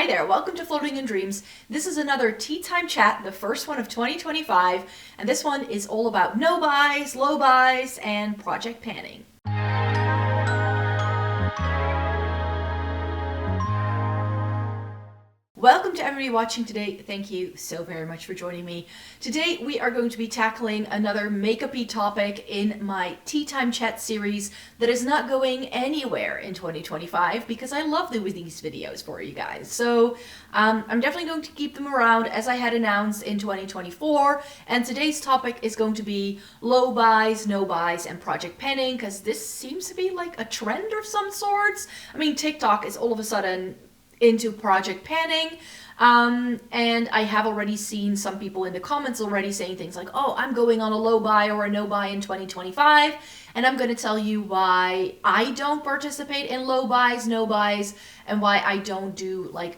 Hi there, welcome to Floating in Dreams. This is another tea time chat, the first one of 2025, and this one is all about no buys, low buys, and project panning. Welcome to everybody watching today. Thank you so very much for joining me. Today we are going to be tackling another makeup-y topic in my Tea Time Chat series that is not going anywhere in 2025 because I love doing these videos for you guys. So I'm definitely going to keep them around as I had announced in 2024, and today's topic is going to be low buys, no buys, and project panning, because this seems to be like a trend of some sorts. I mean, TikTok is all of a sudden into project panning, and I have already seen some people in the comments already saying things like, oh, I'm going on a low buy or a no buy in 2025, and I'm going to tell you why I don't participate in low buys, no buys, and why I don't do like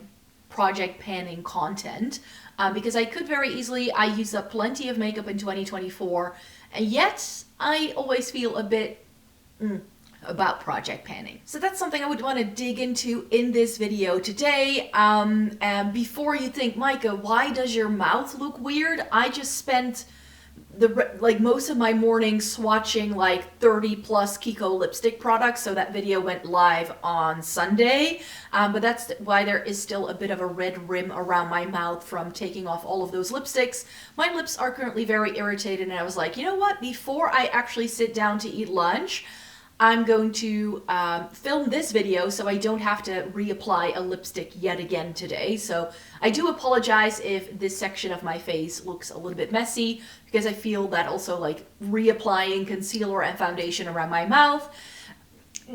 project panning content, because I could very easily. I used up plenty of makeup in 2024, and yet I always feel a bit about project panning. So that's something I would want to dig into in this video today. And before you think, Micah, why does your mouth look weird? I just spent most of my morning swatching like 30 plus Kiko lipstick products, so that video went live on Sunday, but that's why there is still a bit of a red rim around my mouth from taking off all of those lipsticks. My lips are currently very irritated, and I was like, you know what, before I actually sit down to eat lunch, I'm going to film this video so I don't have to reapply a lipstick yet again today. So I do apologize if this section of my face looks a little bit messy, because I feel that also like reapplying concealer and foundation around my mouth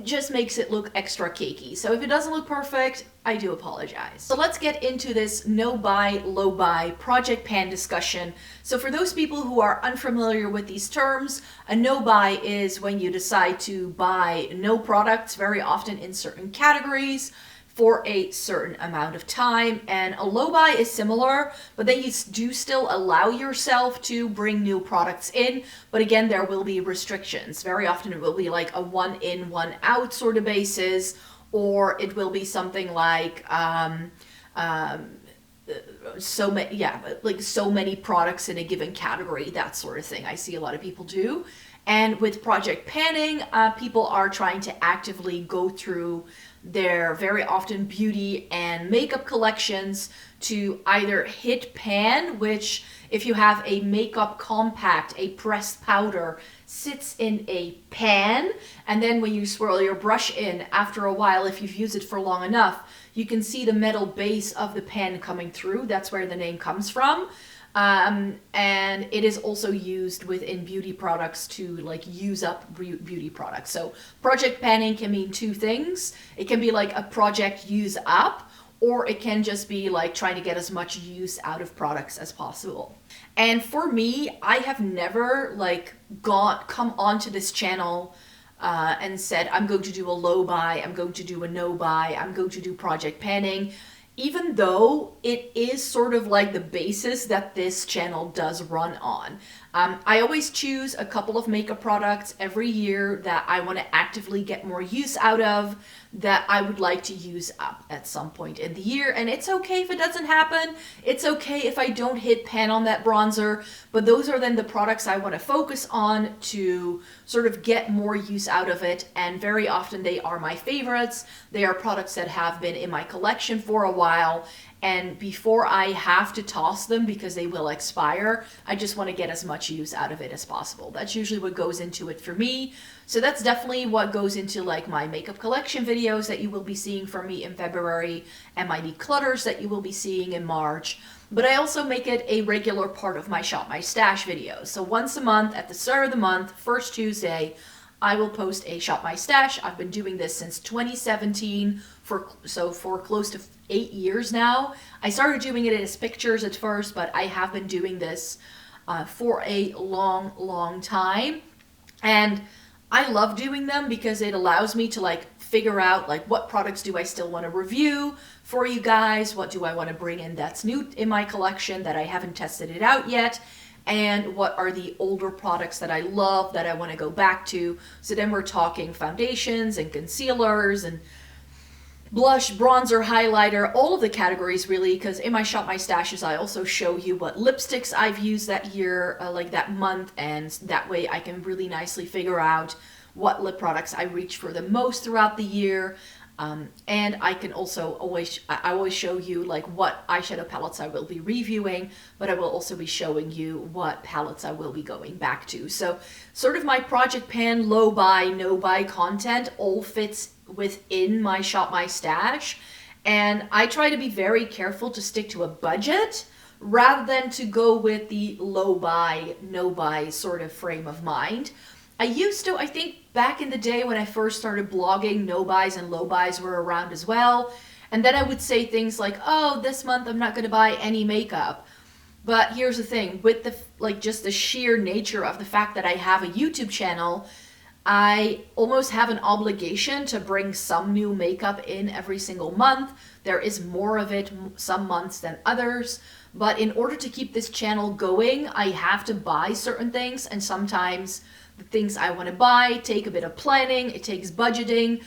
just makes it look extra cakey. So if it doesn't look perfect, I do apologize. So let's get into this no buy, low buy, project pan discussion. So for those people who are unfamiliar with these terms, a no buy is when you decide to buy no products, very often in certain categories, for a certain amount of time. And a low buy is similar, but then you do still allow yourself to bring new products in, but again, there will be restrictions. Very often it will be like a one in, one out sort of basis, or it will be something like so many products in a given category, that sort of thing I see a lot of people do. And with project panning, people are trying to actively go through their very often beauty and makeup collections to either hit pan, which if you have a makeup compact, a pressed powder, sits in a pan, and then when you swirl your brush in, after a while, if you've used it for long enough, you can see the metal base of the pan coming through. That's where the name comes from. And it is also used within beauty products to like use up beauty products. So project panning can mean two things. It can be like a project use up, or it can just be like trying to get as much use out of products as possible. And for me, I have never like come onto this channel and said, I'm going to do a low buy, I'm going to do a no buy, I'm going to do project panning, even though it is sort of like the basis that this channel does run on. I always choose a couple of makeup products every year that I want to actively get more use out of, that I would like to use up at some point in the year. And it's okay if it doesn't happen. It's okay if I don't hit pan on that bronzer, but those are then the products I want to focus on to sort of get more use out of it. And very often they are my favorites. They are products that have been in my collection for a while, and before I have to toss them because they will expire, I just want to get as much use out of it as possible. That's usually what goes into it for me. So that's definitely what goes into like my makeup collection videos that you will be seeing from me in February, and my declutters that you will be seeing in March. But I also make it a regular part of my Shop My Stash videos. So once a month, at the start of the month, first Tuesday, I will post a Shop My Stash. I've been doing this since 2017, for close to 8 years now. I started doing it as pictures at first, but I have been doing this for a long time. And I love doing them because it allows me to like figure out like what products do I still want to review for you guys, what do I want to bring in that's new in my collection that I haven't tested it out yet, and what are the older products that I love that I want to go back to. So then we're talking foundations and concealers and blush, bronzer, highlighter, all of the categories really, because in my Shop My Stashes I also show you what lipsticks I've used that year, like that month, and that way I can really nicely figure out what lip products I reach for the most throughout the year. And I can also I always show you like what eyeshadow palettes I will be reviewing, but I will also be showing you what palettes I will be going back to. So sort of my Project Pan low buy, no buy content all fits within my Shop My Stash. And I try to be very careful to stick to a budget rather than to go with the low buy, no buy sort of frame of mind. I used to, I think back in the day when I first started blogging, no buys and low buys were around as well. And then I would say things like, oh, this month I'm not going to buy any makeup. But here's the thing, with the like just the sheer nature of the fact that I have a YouTube channel, I almost have an obligation to bring some new makeup in every single month. There is more of it some months than others. But in order to keep this channel going, I have to buy certain things, and sometimes the things I want to buy take a bit of planning, it takes budgeting.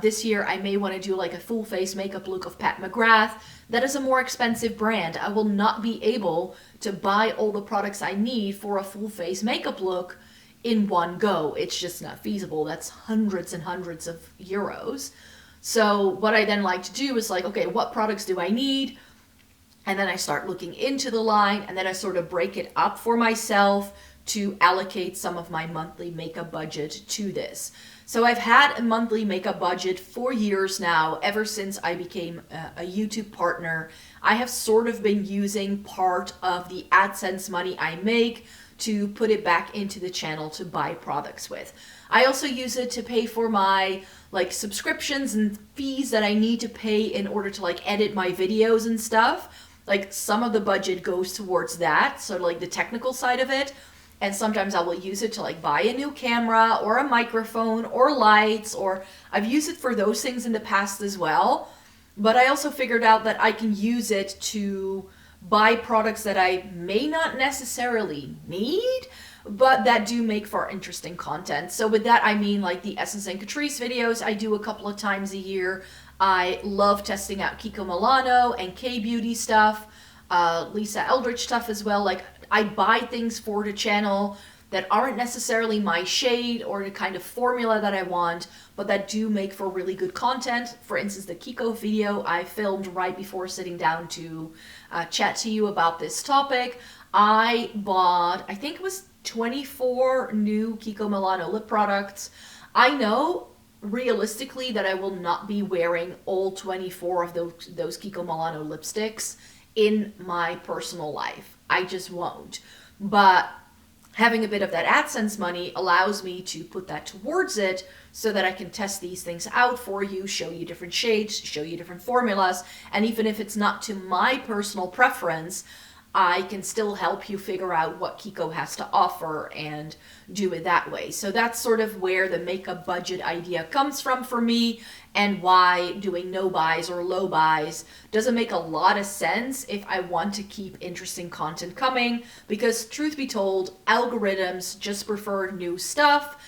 This year I may want to do like a full face makeup look of Pat McGrath. That is a more expensive brand. I will not be able to buy all the products I need for a full face makeup look in one go. It's just not feasible. That's hundreds and hundreds of euros. So what I then like to do is like, okay, what products do I need? And then I start looking into the line, and then I sort of break it up for myself to allocate some of my monthly makeup budget to this. So I've had a monthly makeup budget for years now, ever since I became a YouTube partner. I have sort of been using part of the AdSense money I make to put it back into the channel to buy products with. I also use it to pay for my like subscriptions and fees that I need to pay in order to like edit my videos and stuff. Like some of the budget goes towards that, so like the technical side of it. And sometimes I will use it to like buy a new camera or a microphone or lights, or I've used it for those things in the past as well. But I also figured out that I can use it to buy products that I may not necessarily need, but that do make for interesting content. So with that, I mean like the Essence and Catrice videos I do a couple of times a year. I love testing out Kiko Milano and K-Beauty stuff, Lisa Eldridge stuff as well. Like I buy things for the channel that aren't necessarily my shade or the kind of formula that I want, but that do make for really good content. For instance, the Kiko video I filmed right before sitting down to chat to you about this topic. I bought, I think it was 24 new Kiko Milano lip products. I know realistically that I will not be wearing all 24 of those Kiko Milano lipsticks in my personal life. I just won't. But having a bit of that AdSense money allows me to put that towards it so that I can test these things out for you, show you different shades, show you different formulas, and even if it's not to my personal preference, I can still help you figure out what Kiko has to offer and do it that way. So that's sort of where the makeup budget idea comes from for me, and why doing no buys or low buys doesn't make a lot of sense if I want to keep interesting content coming, because truth be told, algorithms just prefer new stuff.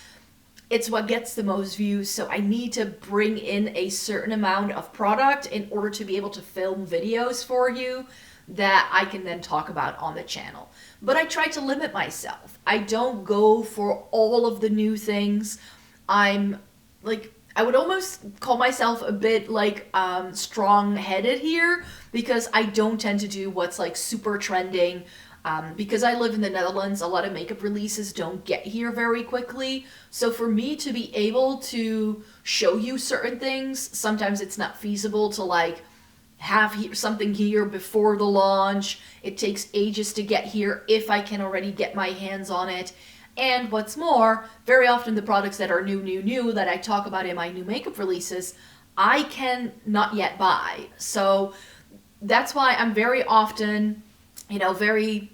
It's what gets the most views, so I need to bring in a certain amount of product in order to be able to film videos for you that I can then talk about on the channel. But I try to limit myself. I don't go for all of the new things. I'm like, I would almost call myself a bit like strong-headed here, because I don't tend to do what's like super trending. Because I live in the Netherlands, a lot of makeup releases don't get here very quickly. So for me to be able to show you certain things, sometimes it's not feasible to like have something here before the launch. It takes ages to get here if I can already get my hands on it. And what's more, very often the products that are new that I talk about in my new makeup releases, I can not yet buy. So that's why I'm very often, you know, very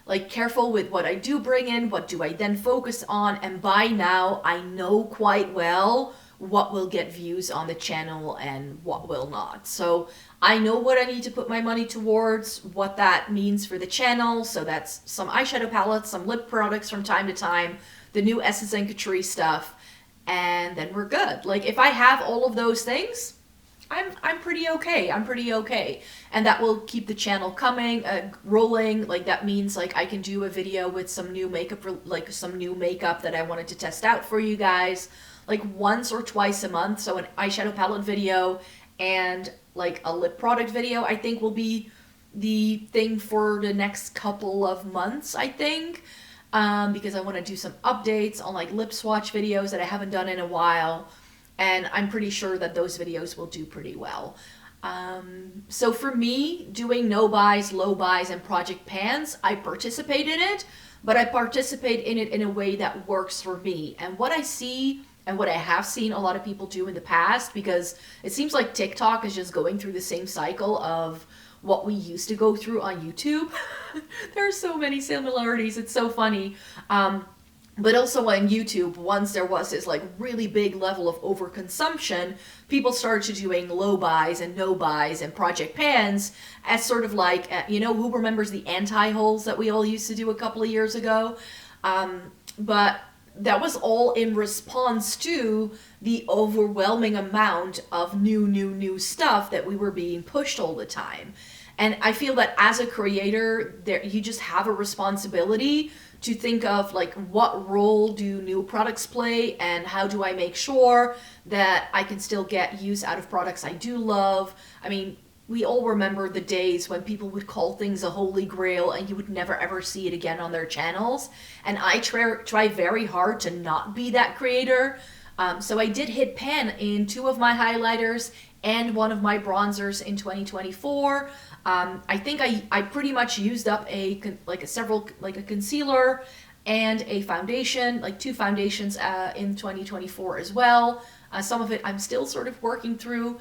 like careful with what I do bring in, what do I then focus on, and by now I know quite well what will get views on the channel and what will not. So I know what I need to put my money towards, what that means for the channel. So that's some eyeshadow palettes, some lip products from time to time, the new Essence and Catrice stuff, and then we're good. Like if I have all of those things, I'm pretty okay. I'm pretty okay. And that will keep the channel coming, rolling. Like that means like I can do a video with some new makeup, like some new makeup that I wanted to test out for you guys, like once or twice a month. So an eyeshadow palette video and like a lip product video, I think will be the thing for the next couple of months, I think. Because I want to do some updates on like lip swatch videos that I haven't done in a while. And I'm pretty sure that those videos will do pretty well. So for me, doing no buys, low buys, and project pans, I participate in it, but I participate in it in a way that works for me. And what I see and what I have seen a lot of people do in the past, because it seems like TikTok is just going through the same cycle of what we used to go through on YouTube. There are so many similarities. It's so funny. But also on YouTube, once there was this like really big level of overconsumption, people started doing low buys and no buys and project pans as sort of like, you know, who remembers the anti-hauls that we all used to do a couple of years ago? But that was all in response to the overwhelming amount of new stuff that we were being pushed all the time. And I feel that as a creator, you just have a responsibility to think of like what role do new products play and how do I make sure that I can still get use out of products I do love. I mean, we all remember the days when people would call things a holy grail and you would never ever see it again on their channels. And I try very hard to not be that creator. So I did hit pan in 2 of my highlighters and 1 of my bronzers in 2024. I think I pretty much used up a concealer and a foundation, like 2 foundations in 2024 as well. Some of it I'm still sort of working through.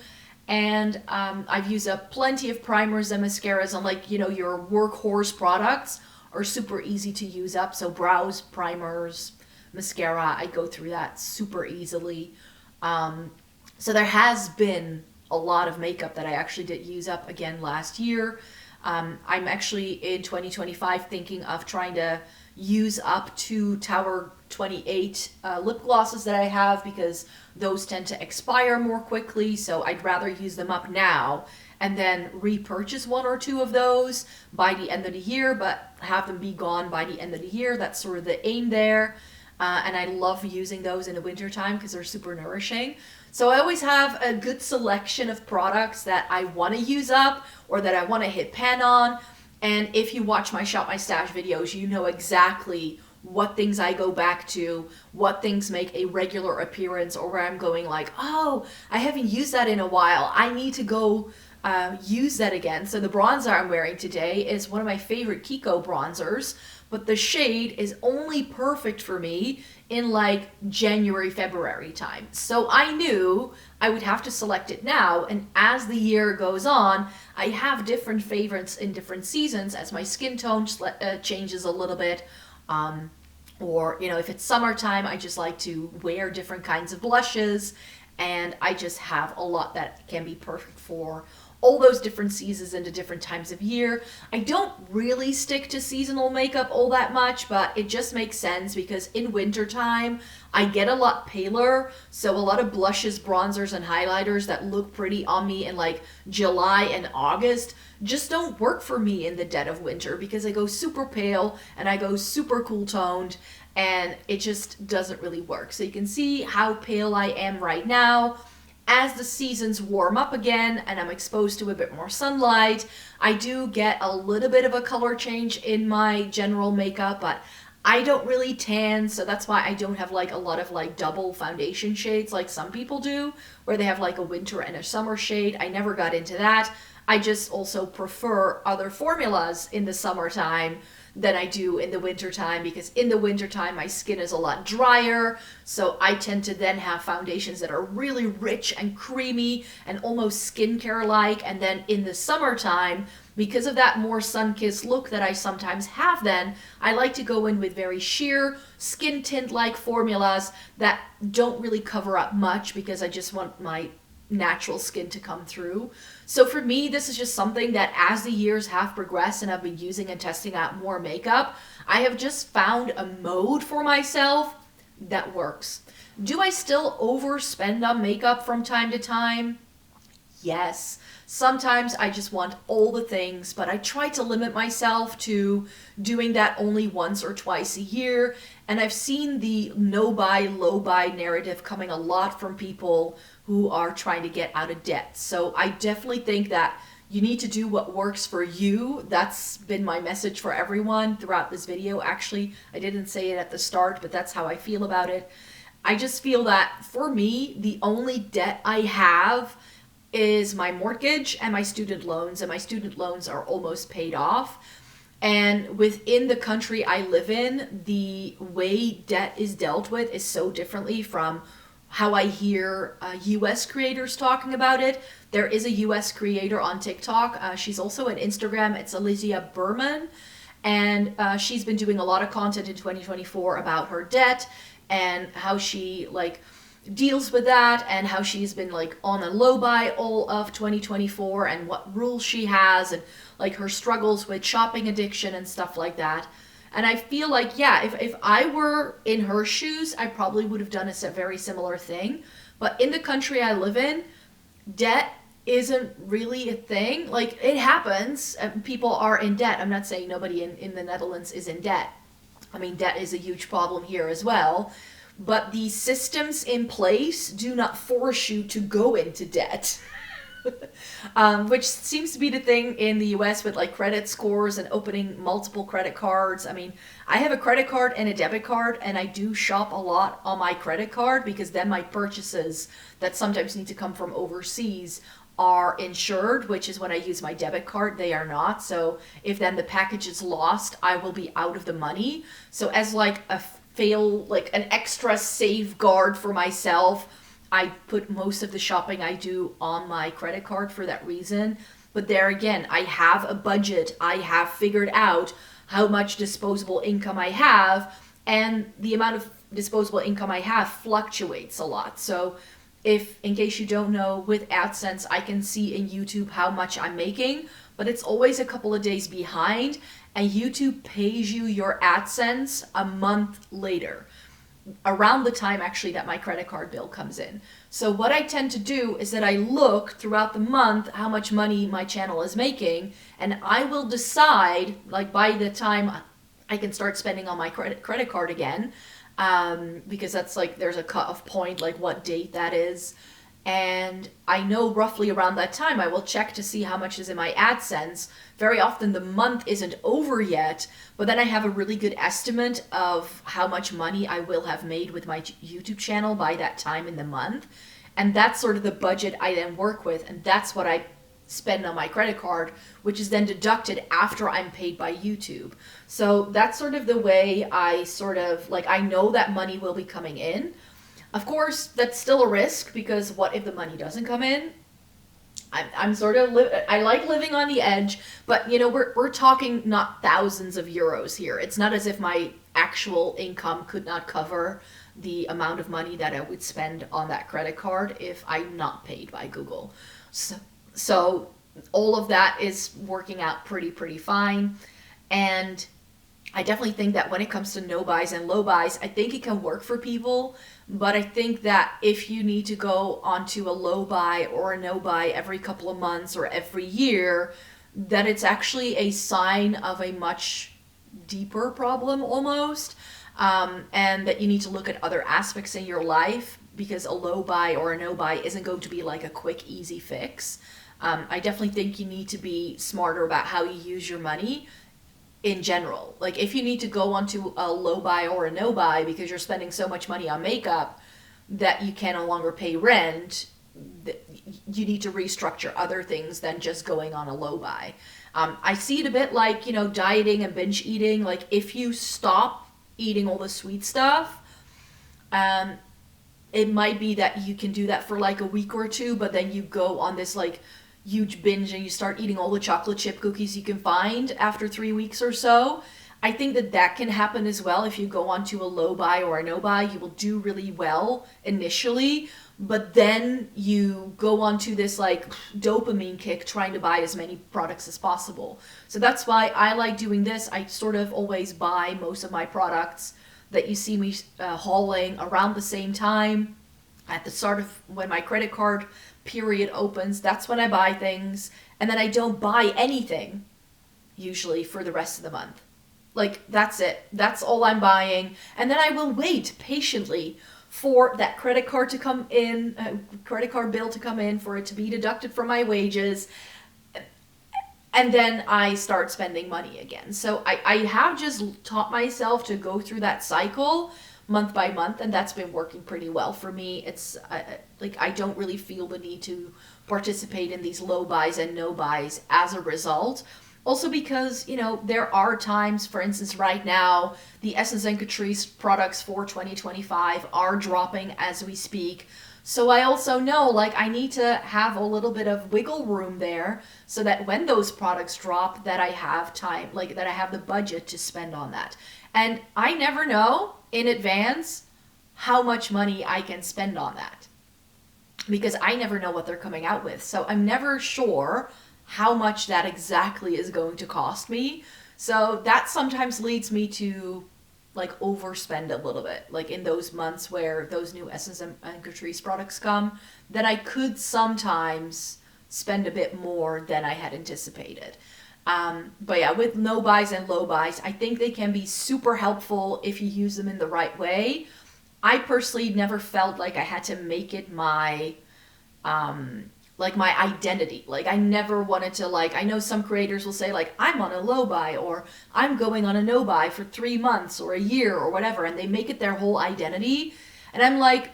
And I've used up plenty of primers and mascaras, and like, you know, your workhorse products are super easy to use up. So brows, primers, mascara, I go through that super easily. So there has been a lot of makeup that I actually did use up again last year. I'm actually in 2025 thinking of trying to use up 2 Tower 28 lip glosses that I have, because those tend to expire more quickly, so I'd rather use them up now and then repurchase 1 or 2 of those by the end of the year, but have them be gone by the end of the year. That's sort of the aim there. And I love using those in the wintertime because they're super nourishing. So I always have a good selection of products that I want to use up or that I want to hit pan on. And if you watch my Shop My Stash videos, you know exactly what things I go back to, what things make a regular appearance, or where I'm going like, oh, I haven't used that in a while. I need to go use that again. So the bronzer I'm wearing today is one of my favorite Kiko bronzers, but the shade is only perfect for me in like January, February time. So I knew I would have to select it now, and as the year goes on, I have different favorites in different seasons as my skin tone changes a little bit. Or, you know, if it's summertime, I just like to wear different kinds of blushes, and I just have a lot that can be perfect for all those different seasons and the different times of year. I don't really stick to seasonal makeup all that much, but it just makes sense because in wintertime, I get a lot paler, so a lot of blushes, bronzers, and highlighters that look pretty on me in like July and August just don't work for me in the dead of winter because I go super pale and I go super cool toned, and it just doesn't really work. So you can see how pale I am right now. As the seasons warm up again and I'm exposed to a bit more sunlight, I do get a little bit of a color change in my general makeup, but I don't really tan, so that's why I don't have like a lot of like double foundation shades like some people do, where they have like a winter and a summer shade. I never got into that. I just also prefer other formulas in the summertime than I do in the wintertime, because in the wintertime my skin is a lot drier, so I tend to then have foundations that are really rich and creamy and almost skincare-like, and then in the summertime, because of that more sun-kissed look that I sometimes have then, I like to go in with very sheer skin tint-like formulas that don't really cover up much because I just want my natural skin to come through. So for me, this is just something that as the years have progressed and I've been using and testing out more makeup, I have just found a mode for myself that works. Do I still overspend on makeup from time to time? Yes. Sometimes I just want all the things, but I try to limit myself to doing that only once or twice a year. And I've seen the no buy, low buy narrative coming a lot from people who are trying to get out of debt. So I definitely think that you need to do what works for you. That's been my message for everyone throughout this video. Actually, I didn't say it at the start, but that's how I feel about it. I just feel that for me, the only debt I have is my mortgage and my student loans, and my student loans are almost paid off. And within the country I live in, the way debt is dealt with is so differently from how I hear US creators talking about it. There is a US creator on TikTok. She's also on Instagram. It's Alicia Berman. And she's been doing a lot of content in 2024 about her debt and how she like deals with that, and how she's been like on a low buy all of 2024, and what rules she has, and like her struggles with shopping addiction and stuff like that. And I feel like, yeah, if I were in her shoes, I probably would have done a very similar thing. But in the country I live in, debt isn't really a thing. Like, it happens. People are in debt. I'm not saying nobody in the Netherlands is in debt. I mean, debt is a huge problem here as well. But the systems in place do not force you to go into debt. Which seems to be the thing in the US with like credit scores and opening multiple credit cards. I mean, I have a credit card and a debit card, and I do shop a lot on my credit card because then my purchases that sometimes need to come from overseas are insured, which is when I use my debit card, they are not. So if then the package is lost, I will be out of the money. So as like an extra safeguard for myself, I put most of the shopping I do on my credit card for that reason. But there again, I have a budget. I have figured out how much disposable income I have, and the amount of disposable income I have fluctuates a lot. So if, in case you don't know, with AdSense, I can see in YouTube how much I'm making, but it's always a couple of days behind, and YouTube pays you your AdSense a month later, around the time actually that my credit card bill comes in. So what I tend to do is that I look throughout the month how much money my channel is making, and I will decide, like by the time I can start spending on my credit card again, because that's like, there's a cut-off point, like what date that is. And I know roughly around that time I will check to see how much is in my AdSense. Very often the month isn't over yet, but then I have a really good estimate of how much money I will have made with my YouTube channel by that time in the month. And that's sort of the budget I then work with, and that's what I spend on my credit card, which is then deducted after I'm paid by YouTube. So that's sort of the way I sort of, like, I know that money will be coming in. Of course, that's still a risk, because what if the money doesn't come in? I'm sort of, I like living on the edge, but you know, we're talking not thousands of euros here. It's not as if my actual income could not cover the amount of money that I would spend on that credit card if I'm not paid by Google. So all of that is working out pretty fine. And I definitely think that when it comes to no buys and low buys, I think it can work for people. But I think that if you need to go onto a low buy or a no buy every couple of months or every year, that it's actually a sign of a much deeper problem almost. And that you need to look at other aspects in your life, because a low buy or a no buy isn't going to be like a quick, easy fix. I definitely think you need to be smarter about how you use your money in general. Like, if you need to go onto a low buy or a no buy because you're spending so much money on makeup that you can no longer pay rent, you need to restructure other things than just going on a low buy. I see it a bit like, you know, dieting and binge eating. Like, if you stop eating all the sweet stuff, it might be that you can do that for like a week or two, but then you go on this like huge binge and you start eating all the chocolate chip cookies you can find after 3 weeks or so. I think that can happen as well. If you go onto a low buy or a no buy, you will do really well initially, but then you go onto this like dopamine kick trying to buy as many products as possible. So that's why I like doing this. I sort of always buy most of my products that you see me hauling around the same time, at the start of when my credit card period opens, that's when I buy things, and then I don't buy anything usually for the rest of the month. Like, that's it. That's all I'm buying. And then I will wait patiently for that credit card to come in, credit card bill to come in, for it to be deducted from my wages. And then I start spending money again. So I have just taught myself to go through that cycle month by month, and that's been working pretty well for me. It's like, I don't really feel the need to participate in these low buys and no buys as a result. Also because, you know, there are times, for instance, right now, the Essence and Catrice products for 2025 are dropping as we speak. So I also know, like, I need to have a little bit of wiggle room there so that when those products drop, that I have time, like, that I have the budget to spend on that. And I never know in advance how much money I can spend on that, because I never know what they're coming out with. So I'm never sure how much that exactly is going to cost me. So that sometimes leads me to, like, overspend a little bit, like in those months where those new Essence and Catrice products come, that I could sometimes spend a bit more than I had anticipated. But yeah, with no buys and low buys, I think they can be super helpful if you use them in the right way. I personally never felt like I had to make it my my identity. Like, I never wanted to, like, I know some creators will say, like, I'm on a low buy, or I'm going on a no buy for 3 months or a year or whatever, and they make it their whole identity. And I'm like,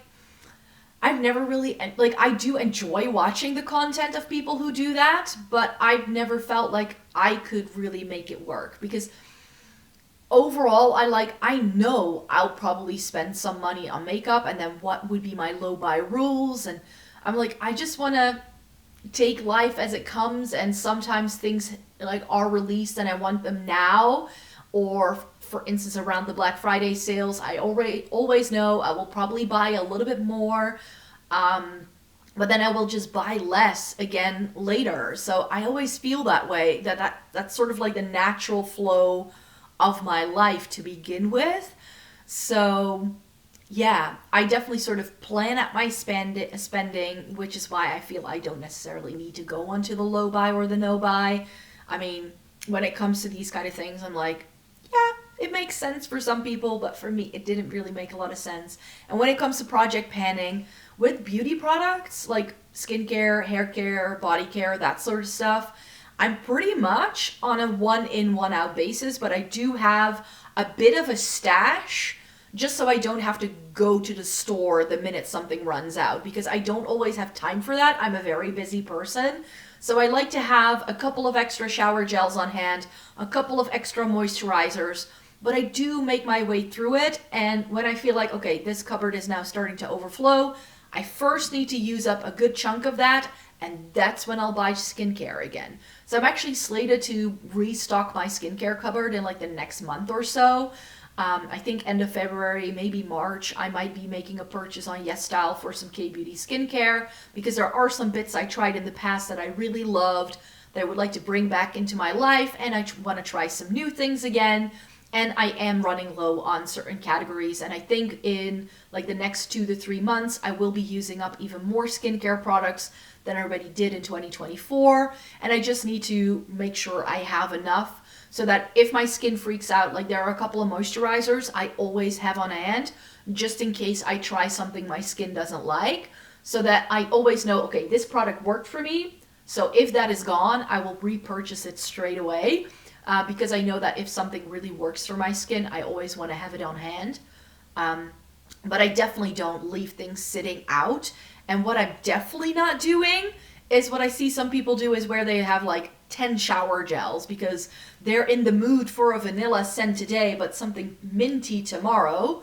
I've never really, like, I do enjoy watching the content of people who do that, but I've never felt like I could really make it work, because overall, I know I'll probably spend some money on makeup, and then what would be my low buy rules, and I'm like, I just want to take life as it comes, and sometimes things, like, are released and I want them now, or for instance around the Black Friday sales, I always know I will probably buy a little bit more, but then I will just buy less again later. So I always feel that way, that's sort of like the natural flow of my life to begin with. So yeah, I definitely sort of plan out my spending, which is why I feel I don't necessarily need to go onto the low buy or the no buy. I mean, when it comes to these kind of things, I'm like, yeah, it makes sense for some people, but for me, it didn't really make a lot of sense. And when it comes to project panning, with beauty products, like skincare, hair care, body care, that sort of stuff, I'm pretty much on a one in, one out basis, but I do have a bit of a stash, just so I don't have to go to the store the minute something runs out, because I don't always have time for that. I'm a very busy person. So I like to have a couple of extra shower gels on hand, a couple of extra moisturizers, but I do make my way through it. And when I feel like, okay, this cupboard is now starting to overflow, I first need to use up a good chunk of that, and that's when I'll buy skincare again. So I'm actually slated to restock my skincare cupboard in, like, the next month or so. I think end of February, maybe March, I might be making a purchase on YESSTYLE for some K-beauty skincare, because there are some bits I tried in the past that I really loved that I would like to bring back into my life, and I want to try some new things again. And I am running low on certain categories, and I think in, like, the next 2 to 3 months, I will be using up even more skincare products than I already did in 2024, and I just need to make sure I have enough so that if my skin freaks out, like, there are a couple of moisturizers I always have on hand, just in case I try something my skin doesn't like, so that I always know, okay, this product worked for me, so if that is gone, I will repurchase it straight away, because I know that if something really works for my skin, I always want to have it on hand. But I definitely don't leave things sitting out. And what I'm definitely not doing is what I see some people do, is where they have, like, 10 shower gels because they're in the mood for a vanilla scent today, but something minty tomorrow.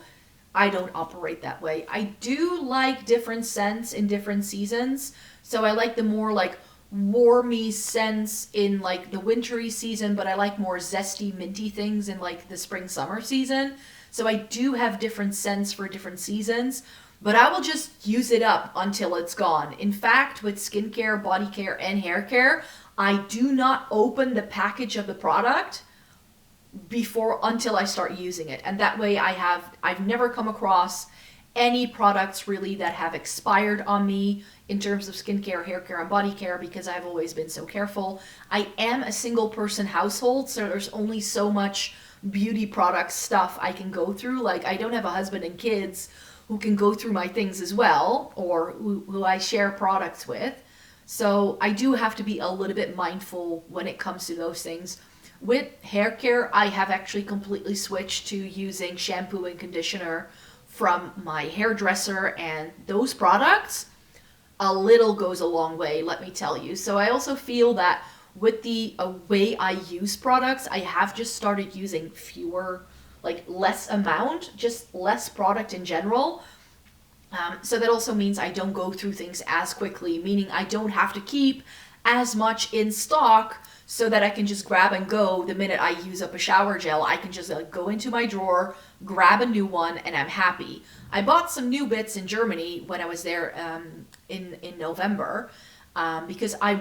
I don't operate that way. I do like different scents in different seasons. So I like the more, like, warmy scents in, like, the wintry season, but I like more zesty, minty things in, like, the spring, summer season. So I do have different scents for different seasons, but I will just use it up until it's gone. In fact, with skincare, body care, and hair care, I do not open the package of the product until I start using it. And that way I've never come across any products really that have expired on me in terms of skincare, hair care, and body care, because I've always been so careful. I am a single person household, so there's only so much beauty product stuff I can go through. Like, I don't have a husband and kids who can go through my things as well, or who I share products with. So I do have to be a little bit mindful when it comes to those things. With hair care, I have actually completely switched to using shampoo and conditioner from my hairdresser, and those products, a little goes a long way, let me tell you. So I also feel that with the way I use products, I have just started using fewer, like less amount, just less product in general. So that also means I don't go through things as quickly, meaning I don't have to keep as much in stock so that I can just grab and go the minute I use up a shower gel. I can just go into my drawer, grab a new one, and I'm happy. I bought some new bits in Germany when I was there in November because I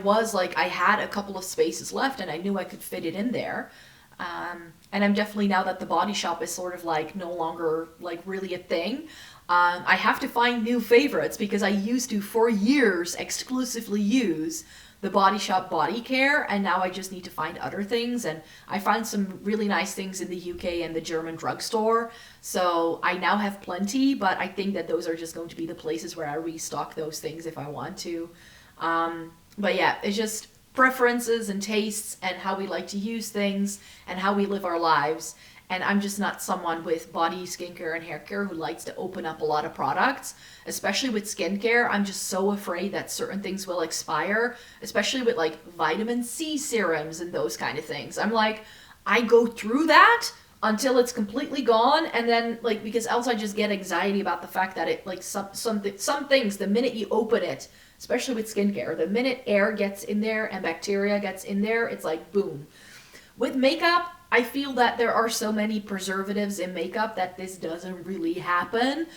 had a couple of spaces left and I knew I could fit it in there. And I'm definitely, now that the Body Shop is sort of like no longer like really a thing, I have to find new favorites, because I used to for years exclusively use the Body Shop body care, and now I just need to find other things. And I find some really nice things in the UK and the German drugstore, so I now have plenty, but I think that those are just going to be the places where I restock those things if I want to. But yeah, it's just preferences and tastes and how we like to use things and how we live our lives. And I'm just not someone with body, skincare, and hair care who likes to open up a lot of products. Especially with skincare, I'm just so afraid that certain things will expire, especially with like vitamin C serums and those kind of things. I'm like, I go through that until it's completely gone, and then like, because else I just get anxiety about the fact that it like some things, the minute you open it, especially with skincare, the minute air gets in there and bacteria gets in there, it's like boom. With makeup, I feel that there are so many preservatives in makeup that this doesn't really happen.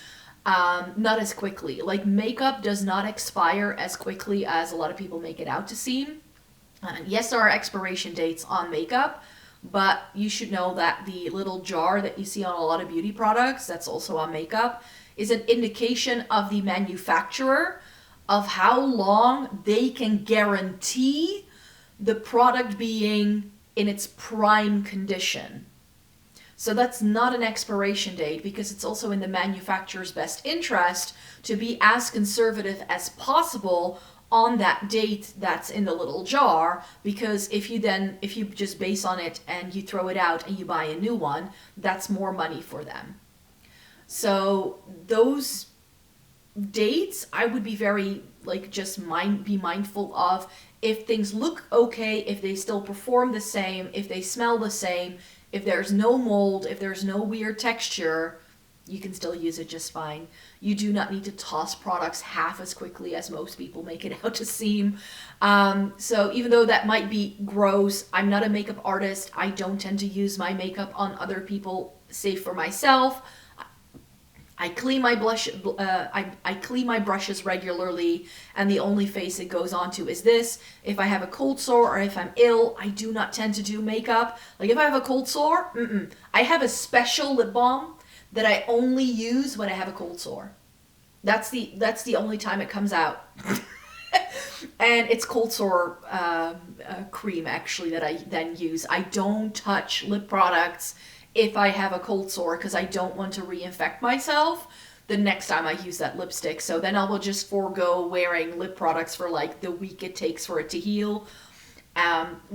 Not as quickly. Like, makeup does not expire as quickly as a lot of people make it out to seem. Yes, there are expiration dates on makeup, but you should know that the little jar that you see on a lot of beauty products, that's also on makeup, is an indication of the manufacturer of how long they can guarantee the product being in its prime condition. So that's not an expiration date, because it's also in the manufacturer's best interest to be as conservative as possible on that date that's in the little jar, because if you just base on it and you throw it out and you buy a new one, that's more money for them. So those dates, I would be very be mindful of. If things look okay, if they still perform the same, if they smell the same, if there's no mold, if there's no weird texture, you can still use it just fine. You do not need to toss products half as quickly as most people make it out to seem. So even though that might be gross, I'm not a makeup artist. I don't tend to use my makeup on other people, save for myself. I clean my I clean my brushes regularly, and the only face it goes onto is this. If I have a cold sore or if I'm ill, I do not tend to do makeup. Like, if I have a cold sore, I have a special lip balm that I only use when I have a cold sore. That's the only time it comes out. And it's cold sore cream, actually, that I then use. I don't touch lip products if I have a cold sore, because I don't want to reinfect myself the next time I use that lipstick. So then I will just forego wearing lip products for like the week it takes for it to heal.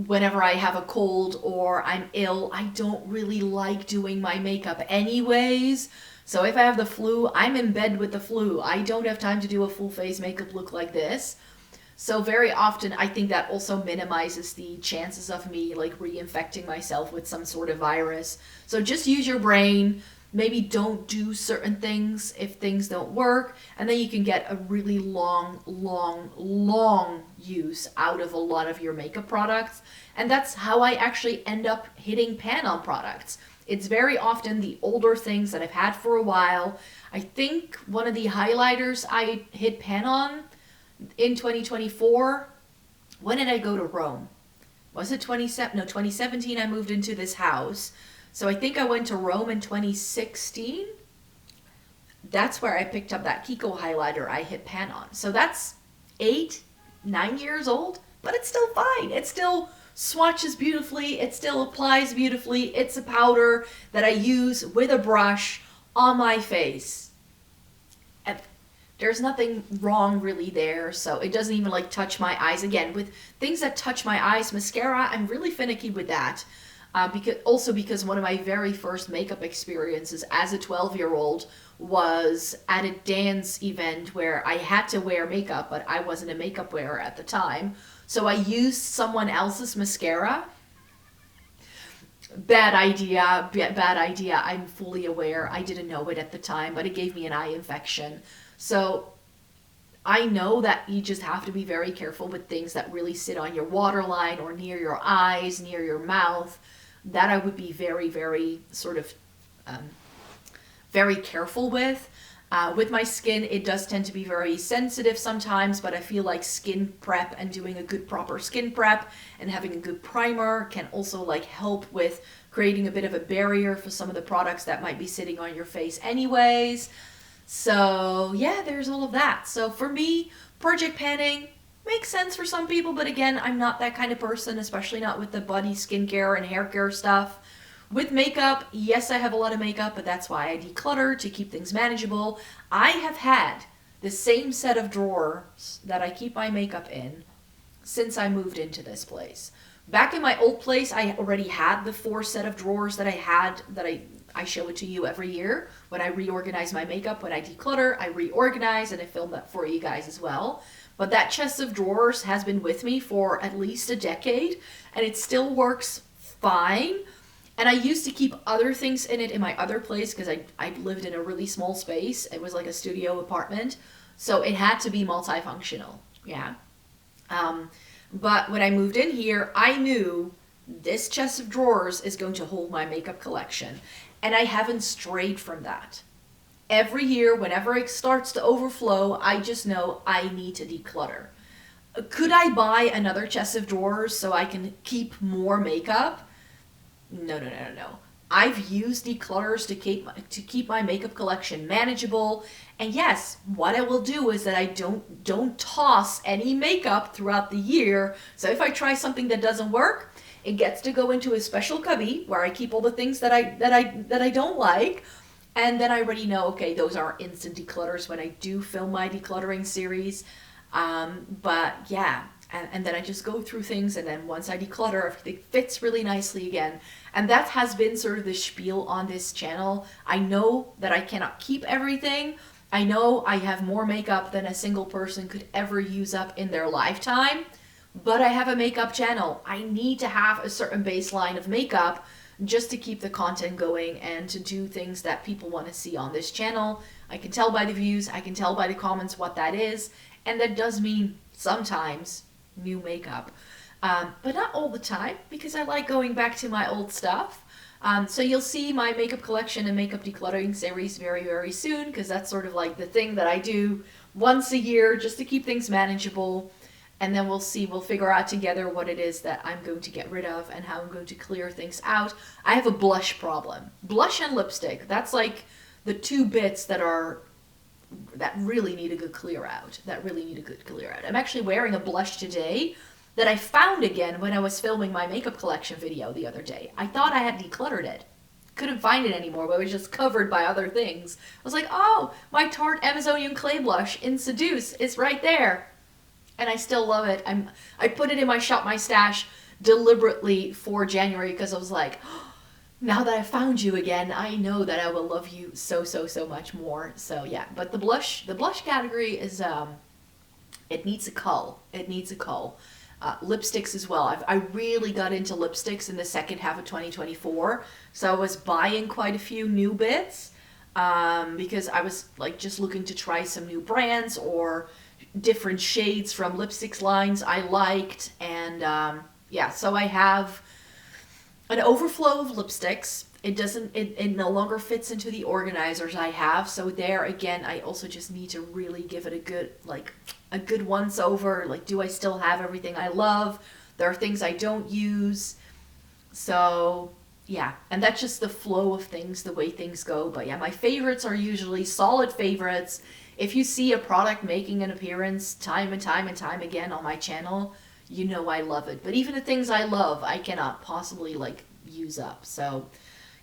Whenever I have a cold or I'm ill, I don't really like doing my makeup anyways. So if I have the flu, I'm in bed with the flu. I don't have time to do a full face makeup look like this. So very often, I think that also minimizes the chances of me like reinfecting myself with some sort of virus. So just use your brain. Maybe don't do certain things if things don't work, and then you can get a really long use out of a lot of your makeup products. And that's how I actually end up hitting pan on products. It's very often the older things that I've had for a while. I think one of the highlighters I hit pan on in 2024, when did I go to Rome? Was it 2017 I moved into this house. So I think I went to Rome in 2016. that's where I picked up that Kiko highlighter I hit pan on. So that's 8, 9 years old, but it's still fine. It still swatches beautifully. It still applies beautifully. It's a powder that I use with a brush on my face. And there's nothing wrong really there. So it doesn't even like touch my eyes. Again, with things that touch my eyes, mascara, I'm really finicky with that. Because one of my very first makeup experiences as a 12-year-old was at a dance event where I had to wear makeup, but I wasn't a makeup wearer at the time. So I used someone else's mascara. Bad idea, bad idea. I'm fully aware. I didn't know it at the time, but it gave me an eye infection. So I know that you just have to be very careful with things that really sit on your waterline or near your eyes, near your mouth. That I would be very, very sort of very careful with. With my skin, it does tend to be very sensitive sometimes, but I feel like skin prep and doing a good proper skin prep and having a good primer can also like help with creating a bit of a barrier for some of the products that might be sitting on your face anyways. So yeah, there's all of that. So for me, project panning makes sense for some people, but again, I'm not that kind of person, especially not with the body skincare and hair care stuff. With makeup, yes, I have a lot of makeup, but that's why I declutter to keep things manageable. I have had the same set of drawers that I keep my makeup in since I moved into this place. Back in my old place, I already had the 4 set of drawers that I had, that I show it to you every year when I reorganize my makeup. When I declutter, I reorganize, and I film that for you guys as well. But that chest of drawers has been with me for at least a decade, and it still works fine. And I used to keep other things in it in my other place because I lived in a really small space. It was like a studio apartment, so it had to be multifunctional, yeah. But when I moved in here, I knew this chest of drawers is going to hold my makeup collection, and I haven't strayed from that. Every year, whenever it starts to overflow, I just know I need to declutter. Could I buy another chest of drawers so I can keep more makeup? No. I've used declutters to keep my makeup collection manageable. And yes, what I will do is that I don't toss any makeup throughout the year. So if I try something that doesn't work, it gets to go into a special cubby where I keep all the things that I don't like. And then I already know, okay, those are instant declutters when I do film my decluttering series. But yeah, and then I just go through things, and then once I declutter, everything fits really nicely again. And that has been sort of the spiel on this channel. I know that I cannot keep everything. I know I have more makeup than a single person could ever use up in their lifetime, but I have a makeup channel. I need to have a certain baseline of makeup just to keep the content going and to do things that people want to see on this channel. I can tell by the views, I can tell by the comments what that is, and that does mean sometimes new makeup. But not all the time, because I like going back to my old stuff. So you'll see my makeup collection and makeup decluttering series very, very soon, because that's sort of like the thing that I do once a year just to keep things manageable. And then we'll figure out together what it is that I'm going to get rid of and how I'm going to clear things out. I have a blush problem. Blush and lipstick, that's like the 2 bits that really need a good clear out. I'm actually wearing a blush today that I found again when I was filming my makeup collection video the other day. I thought I had decluttered it. Couldn't find it anymore, but it was just covered by other things. I was like, oh, my Tarte Amazonian Clay Blush in Seduce is right there. And I still love it. I put it in my Shop My Stash deliberately for January because I was like, oh, now that I found you again, I know that I will love you so much more. So yeah, but the blush category is, it needs a cull. Lipsticks as well. I really got into lipsticks in the second half of 2024. So I was buying quite a few new bits because I was like just looking to try some new brands or different shades from lipsticks lines I liked. And yeah, so I have an overflow of lipsticks. It no longer fits into the organizers I have. So there again, I also just need to really give it a good once over. Like, do I still have everything I love? There are things I don't use. So yeah, and that's just the flow of things, the way things go. But yeah, my favorites are usually solid favorites. If you see a product making an appearance time and time and time again on my channel, you know I love it. But even the things I love, I cannot possibly like use up. So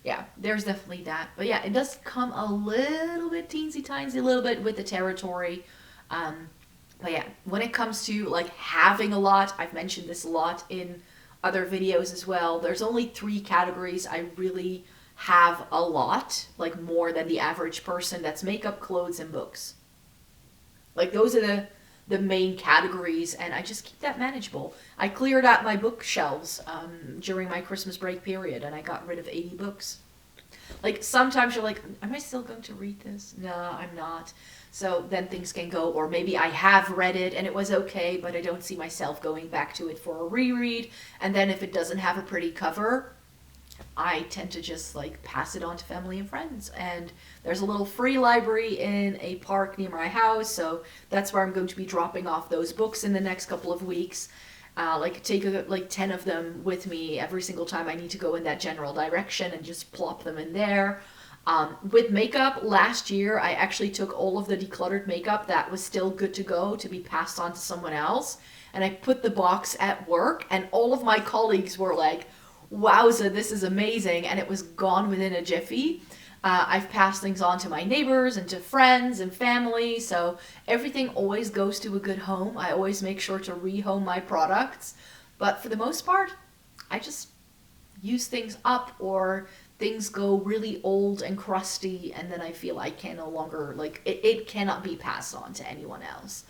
yeah, there's definitely that. But yeah, it does come a little bit teensy tiny, a little bit with the territory. But yeah, when it comes to like having a lot, I've mentioned this a lot in other videos as well. There's only 3 categories I really have a lot, like more than the average person. That's makeup, clothes, and books. Like those are the main categories, and I just keep that manageable. I cleared out my bookshelves during my Christmas break period, and I got rid of 80 books. Like sometimes you're like, am I still going to read this? No, I'm not. So then things can go, or maybe I have read it and it was okay, but I don't see myself going back to it for a reread. And then if it doesn't have a pretty cover, I tend to just like pass it on to family and friends. And there's a little free library in a park near my house, so that's where I'm going to be dropping off those books in the next couple of weeks. Like take like 10 of them with me every single time I need to go in that general direction and just plop them in there. With makeup, last year I actually took all of the decluttered makeup that was still good to go to be passed on to someone else, and I put the box at work, and all of my colleagues were like, wowza, this is amazing, and it was gone within a jiffy. I've passed things on to my neighbors and to friends and family, so everything always goes to a good home. I always make sure to rehome my products, but for the most part, I just use things up, or things go really old and crusty, and then I feel I can no longer, like, it cannot be passed on to anyone else.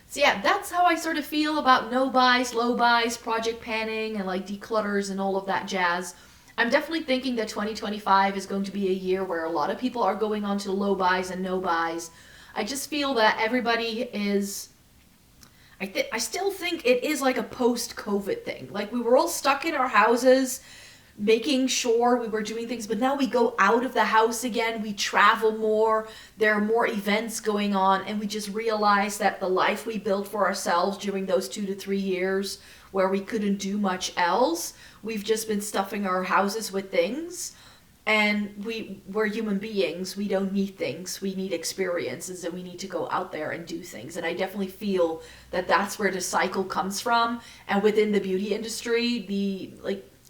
So yeah, that's how I sort of feel about no buys, low buys, project panning, and like declutters and all of that jazz. I'm definitely thinking that 2025 is going to be a year where a lot of people are going on to low buys and no buys. I just feel that everybody is... I still think it is like a post-COVID thing. Like, we were all stuck in our houses, making sure we were doing things, but now we go out of the house again, we travel more, there are more events going on, and we just realize that the life we built for ourselves during those 2 to 3 years where we couldn't do much else, we've just been stuffing our houses with things, and we're human beings, we don't need things, we need experiences, and we need to go out there and do things. And I definitely feel that that's where the cycle comes from. And within the beauty industry,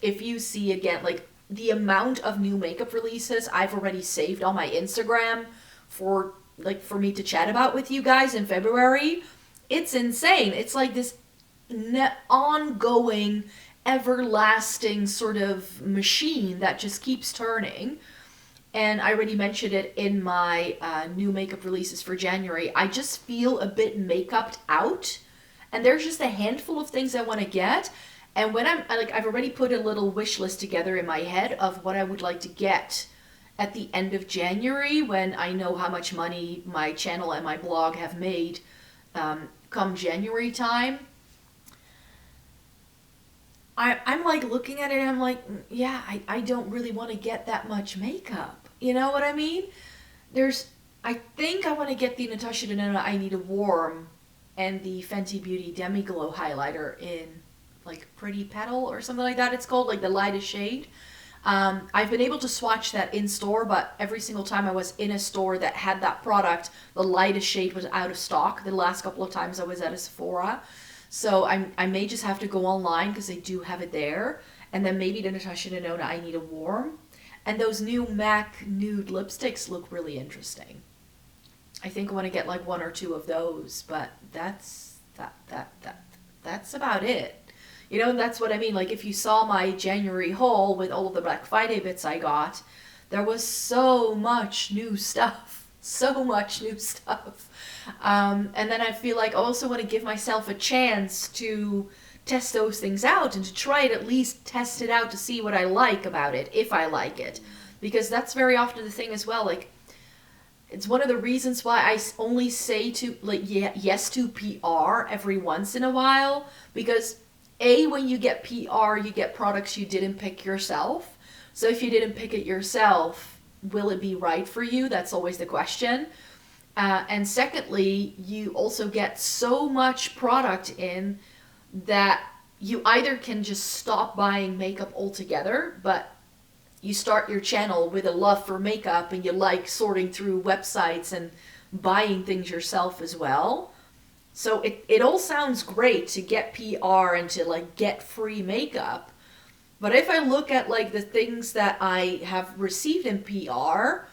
if you see again, like, the amount of new makeup releases I've already saved on my Instagram for me to chat about with you guys in February, it's insane. It's like this ongoing, everlasting sort of machine that just keeps turning. And I already mentioned it in my new makeup releases for January. I just feel a bit makeuped out, and there's just a handful of things I want to get. And when I've already put a little wish list together in my head of what I would like to get at the end of January, when I know how much money my channel and my blog have made come January time. I'm like looking at it and I'm like, yeah, I don't really want to get that much makeup. You know what I mean? I think I want to get the Natasha Denona I Need a Warm and the Fenty Beauty Demi Glow highlighter in like Pretty Petal or something like that it's called, like the lightest shade. I've been able to swatch that in store, but every single time I was in a store that had that product, the lightest shade was out of stock the last couple of times I was at a Sephora. So I may just have to go online because they do have it there. And then maybe the Natasha Denona I Need a Warm. And those new MAC nude lipsticks look really interesting. I think I want to get like 1 or 2 of those, but that's about it. You know, that's what I mean. Like, if you saw my January haul with all of the Black Friday bits I got, there was so much new stuff. So much new stuff. And then I feel like I also want to give myself a chance to test those things out and to try it, at least test it out to see what I like about it, if I like it. Because that's very often the thing as well. Like, it's one of the reasons why I only say to, like, yes to PR every once in a while. Because when you get PR, you get products you didn't pick yourself. So if you didn't pick it yourself, will it be right for you? That's always the question. And secondly, you also get so much product in that you either can just stop buying makeup altogether, but you start your channel with a love for makeup and you like sorting through websites and buying things yourself as well. So it all sounds great to get PR and to like get free makeup. But if I look at like the things that I have received in PR,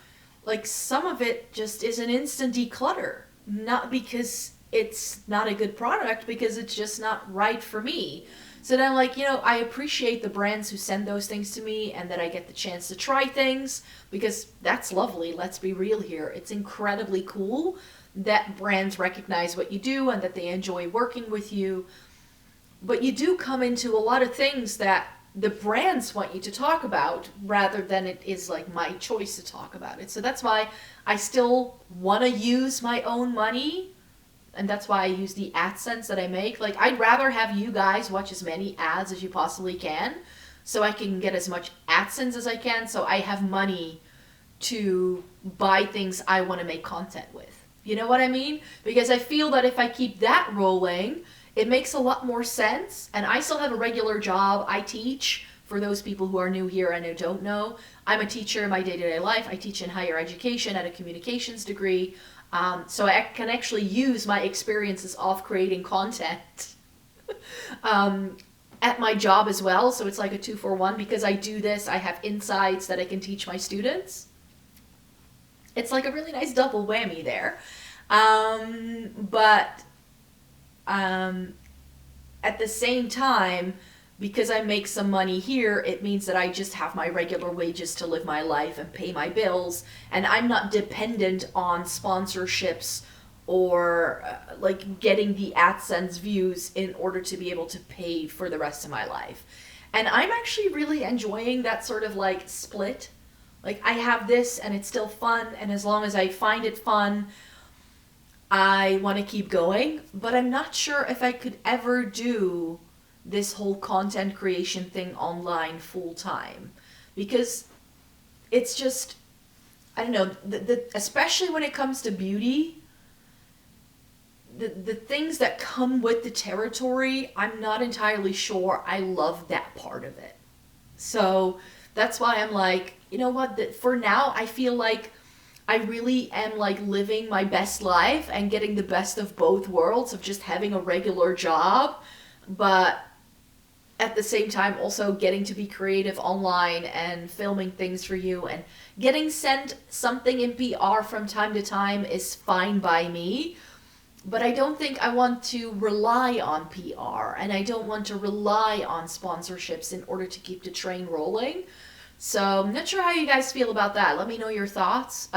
like some of it just is an instant declutter. Not because it's not a good product, because it's just not right for me. So then, like, you know, I appreciate the brands who send those things to me and that I get the chance to try things, because that's lovely. Let's be real here. It's incredibly cool that brands recognize what you do and that they enjoy working with you. But you do come into a lot of things that the brands want you to talk about rather than it is like my choice to talk about it. So that's why I still want to use my own money. And that's why I use the AdSense that I make. Like, I'd rather have you guys watch as many ads as you possibly can so I can get as much AdSense as I can, so I have money to buy things I want to make content with. You know what I mean? Because I feel that if I keep that rolling, it makes a lot more sense. And I still have a regular job. I teach. For those people who are new here and who don't know, I'm a teacher in my day-to-day life. I teach in higher education at a communications degree. So I can actually use my experiences of creating content at my job as well. So it's like a 2-for-1. Because I do this, I have insights that I can teach my students. It's like a really nice double whammy there. But at the same time, because I make some money here, it means that I just have my regular wages to live my life and pay my bills, and I'm not dependent on sponsorships or like getting the AdSense views in order to be able to pay for the rest of my life. And I'm actually really enjoying that sort of like split. Like, I have this and it's still fun, and as long as I find it fun, I want to keep going. But I'm not sure if I could ever do this whole content creation thing online full time, because it's just, I don't know, especially when it comes to beauty, the things that come with the territory, I'm not entirely sure I love that part of it. So that's why I'm like, you know what, for now I feel like I really am like living my best life and getting the best of both worlds of just having a regular job, but at the same time also getting to be creative online and filming things for you, and getting sent something in PR from time to time is fine by me. But I don't think I want to rely on PR, and I don't want to rely on sponsorships in order to keep the train rolling. So I'm not sure how you guys feel about that. Let me know your thoughts.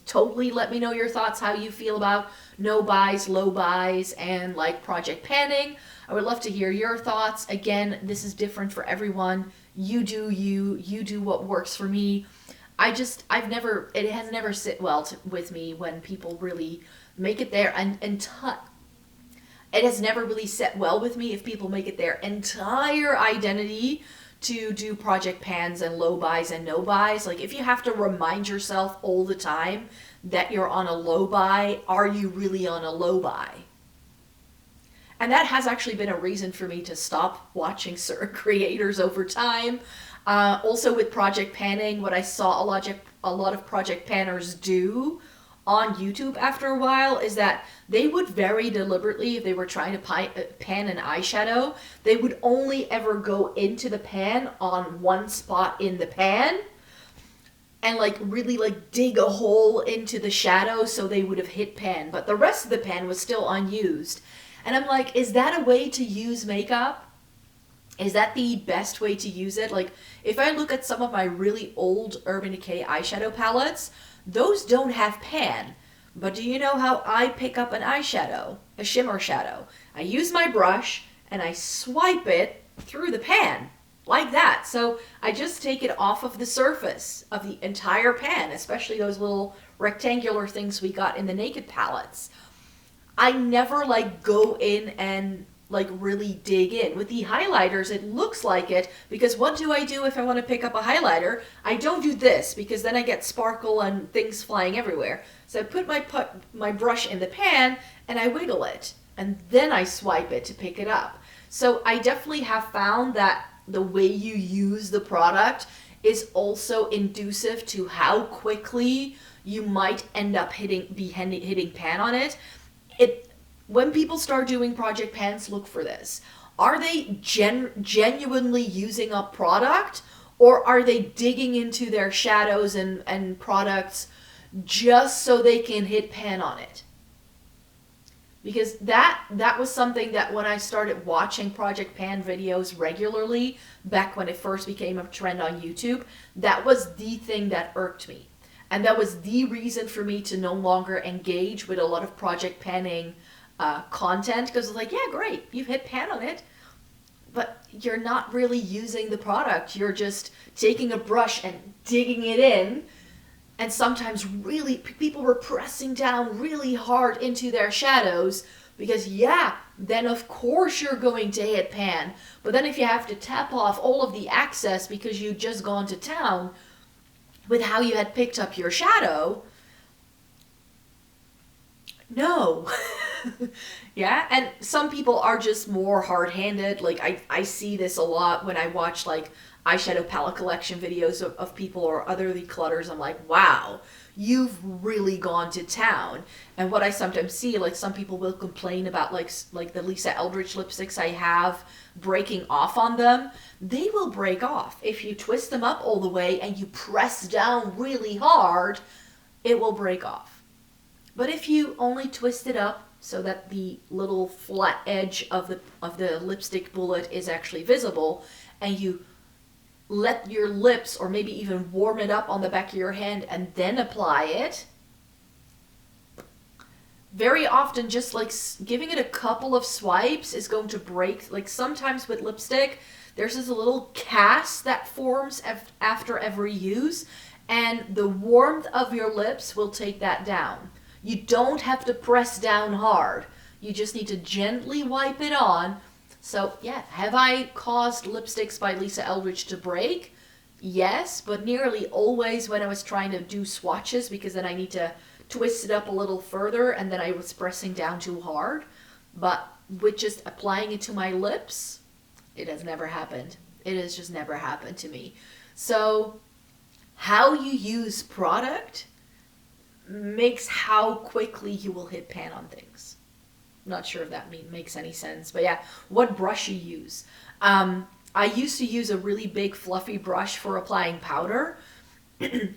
Totally let me know your thoughts, how you feel about no buys, low buys, and like project panning. I would love to hear your thoughts. Again, this is different for everyone. You do you do what works for me. It has never sit well with me when people really make it their it has never really set well with me if people make it their entire identity to do project pans and low buys and no buys. Like, if you have to remind yourself all the time that you're on a low buy, are you really on a low buy? And that has actually been a reason for me to stop watching certain creators over time. Also with project panning, what I saw a lot of project panners do on YouTube after a while is that they would very deliberately, if they were trying to pan an eyeshadow, they would only ever go into the pan on one spot in the pan and like really like dig a hole into the shadow so they would have hit pan, but the rest of the pan was still unused. And I'm like, is that a way to use makeup? Is that the best way to use it? Like, if I look at some of my really old Urban Decay eyeshadow palettes, those don't have pan. But do you know how I pick up an eyeshadow, a shimmer shadow? I use my brush and I swipe it through the pan, like that. So I just take it off of the surface of the entire pan, especially those little rectangular things we got in the Naked palettes. I never like go in and like really dig in. With the highlighters, it looks like it, because what do I do if I want to pick up a highlighter? I don't do this, because then I get sparkle and things flying everywhere. So I put my brush in the pan and I wiggle it, and then I swipe it to pick it up. So I definitely have found that the way you use the product is also inducive to how quickly you might end up hitting pan on it. When people start doing project pans, look for this. Are they genuinely using up product, or are they digging into their shadows and products just so they can hit pan on it? Because that was something that when I started watching project pan videos regularly, back when it first became a trend on YouTube, that was the thing that irked me. And that was the reason for me to no longer engage with a lot of project panning content, because it's like, yeah, great, you've hit pan on it, but you're not really using the product. You're just taking a brush and digging it in. And sometimes really people were pressing down really hard into their shadows, because yeah, then of course you're going to hit pan. But then if you have to tap off all of the excess because you've just gone to town with how you had picked up your shadow, no. Yeah, and some people are just more hard-handed. Like I see this a lot when I watch like eyeshadow palette collection videos of people or other declutters. I'm like, wow, you've really gone to town. And what I sometimes see, like some people will complain about like the Lisa Eldridge lipsticks I have breaking off on them. They will break off. If you twist them up all the way and you press down really hard, it will break off. But if you only twist it up so that the little flat edge of the lipstick bullet is actually visible, and you let your lips, or maybe even warm it up on the back of your hand and then apply it, very often just like giving it a couple of swipes is going to break. Like sometimes with lipstick, there's this little cast that forms after every use, and the warmth of your lips will take that down. You don't have to press down hard. You just need to gently wipe it on. So yeah, have I caused lipsticks by Lisa Eldridge to break? Yes, but nearly always when I was trying to do swatches, because then I need to twist it up a little further and then I was pressing down too hard. But with just applying it to my lips, it has never happened. It has just never happened to me. So how you use product makes how quickly you will hit pan on things. I'm not sure if that makes any sense, but yeah, what brush you use. I used to use a really big fluffy brush for applying powder.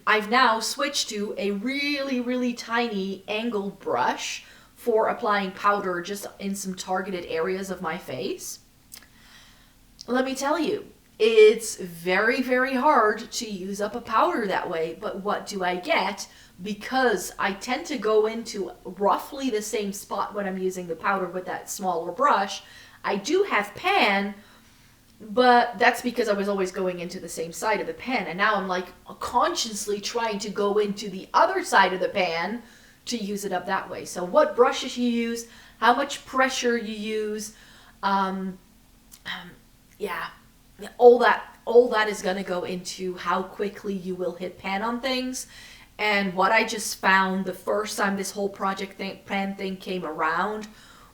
I've now switched to a really, really tiny angled brush for applying powder just in some targeted areas of my face. Let me tell you, it's very, very hard to use up a powder that way, but what do I get? Because I tend to go into roughly the same spot when I'm using the powder with that smaller brush, I do have pan, but that's because I was always going into the same side of the pan, and now I'm like consciously trying to go into the other side of the pan to use it up that way. So what brushes you use, how much pressure you use, yeah, all that is going to go into how quickly you will hit pan on things. And what I just found the first time this whole project pan thing came around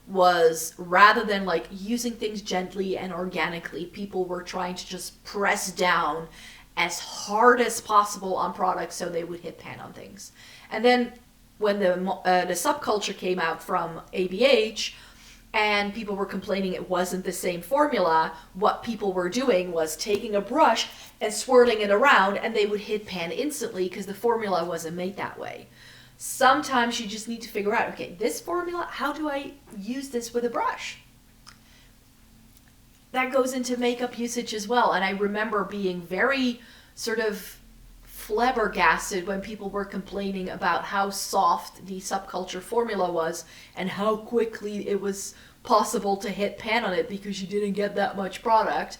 was, rather than like using things gently and organically, people were trying to just press down as hard as possible on products so they would hit pan on things. And then when the subculture came out from ABH, and people were complaining it wasn't the same formula, what people were doing was taking a brush and swirling it around, and they would hit pan instantly because the formula wasn't made that way. Sometimes you just need to figure out, okay, this formula, how do I use this with a brush? That goes into makeup usage as well, and I remember being very sort of flabbergasted when people were complaining about how soft the subculture formula was and how quickly it was possible to hit pan on it because you didn't get that much product.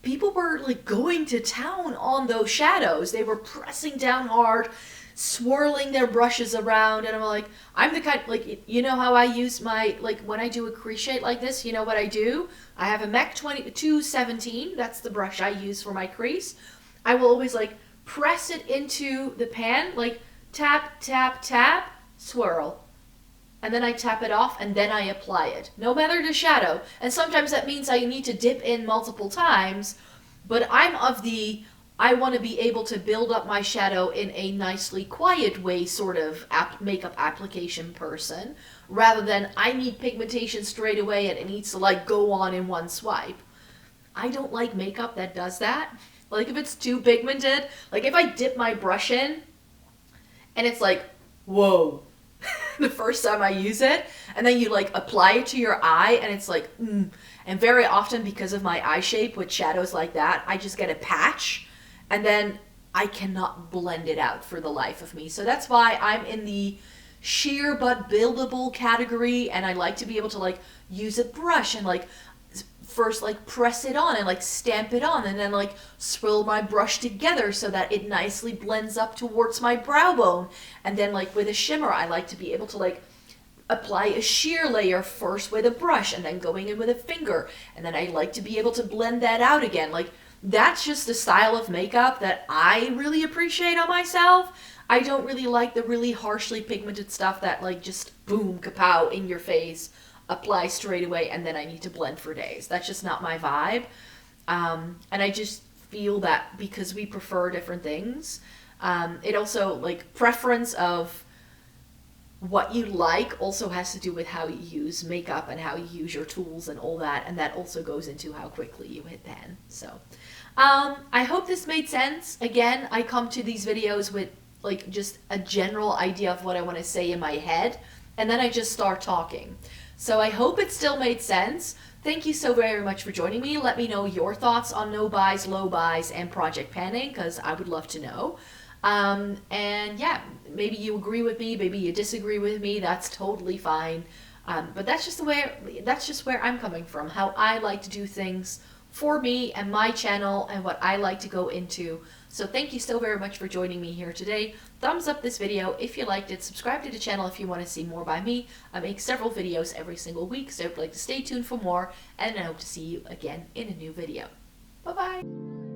People were like going to town on those shadows. They were pressing down hard, swirling their brushes around, and I'm like, I'm the kind, like, you know how I use my, like when I do a crease shade like this, you know what I do? I have a MAC 217, that's the brush I use for my crease. I will always like press it into the pan, like tap, tap, tap, swirl. And then I tap it off and then I apply it. No matter the shadow. And sometimes that means I need to dip in multiple times, but I'm of the I want to be able to build up my shadow in a nicely quiet way sort of makeup application person, rather than I need pigmentation straight away and it needs to like go on in one swipe. I don't like makeup that does that. Like if it's too pigmented, like if I dip my brush in and it's like, whoa, the first time I use it, and then you like apply it to your eye and it's like, And very often because of my eye shape with shadows like that, I just get a patch and then I cannot blend it out for the life of me. So that's why I'm in the sheer but buildable category, and I like to be able to like use a brush and like first like press it on and like stamp it on and then like swirl my brush together so that it nicely blends up towards my brow bone. And then like with a shimmer, I like to be able to like apply a sheer layer first with a brush and then going in with a finger. And then I like to be able to blend that out again. Like that's just a style of makeup that I really appreciate on myself. I don't really like the really harshly pigmented stuff that like just boom, kapow in your face, apply straight away, and then I need to blend for days. That's just not my vibe. And I just feel that because we prefer different things, it also like preference of what you like also has to do with how you use makeup and how you use your tools and all that, and that also goes into how quickly you hit pan. So I hope this made sense. Again, I come to these videos with like just a general idea of what I want to say in my head, and then I just start talking. So I hope it still made sense. Thank you so very much for joining me. Let me know your thoughts on no buys, low buys, and project panning, because I would love to know. And yeah, maybe you agree with me, maybe you disagree with me, that's totally fine. But that's just where I'm coming from, how I like to do things for me and my channel and what I like to go into. So thank you so very much for joining me here today. Thumbs up this video if you liked it. Subscribe to the channel if you want to see more by me. I make several videos every single week, so if you'd like to stay tuned for more, and I hope to see you again in a new video. Bye bye.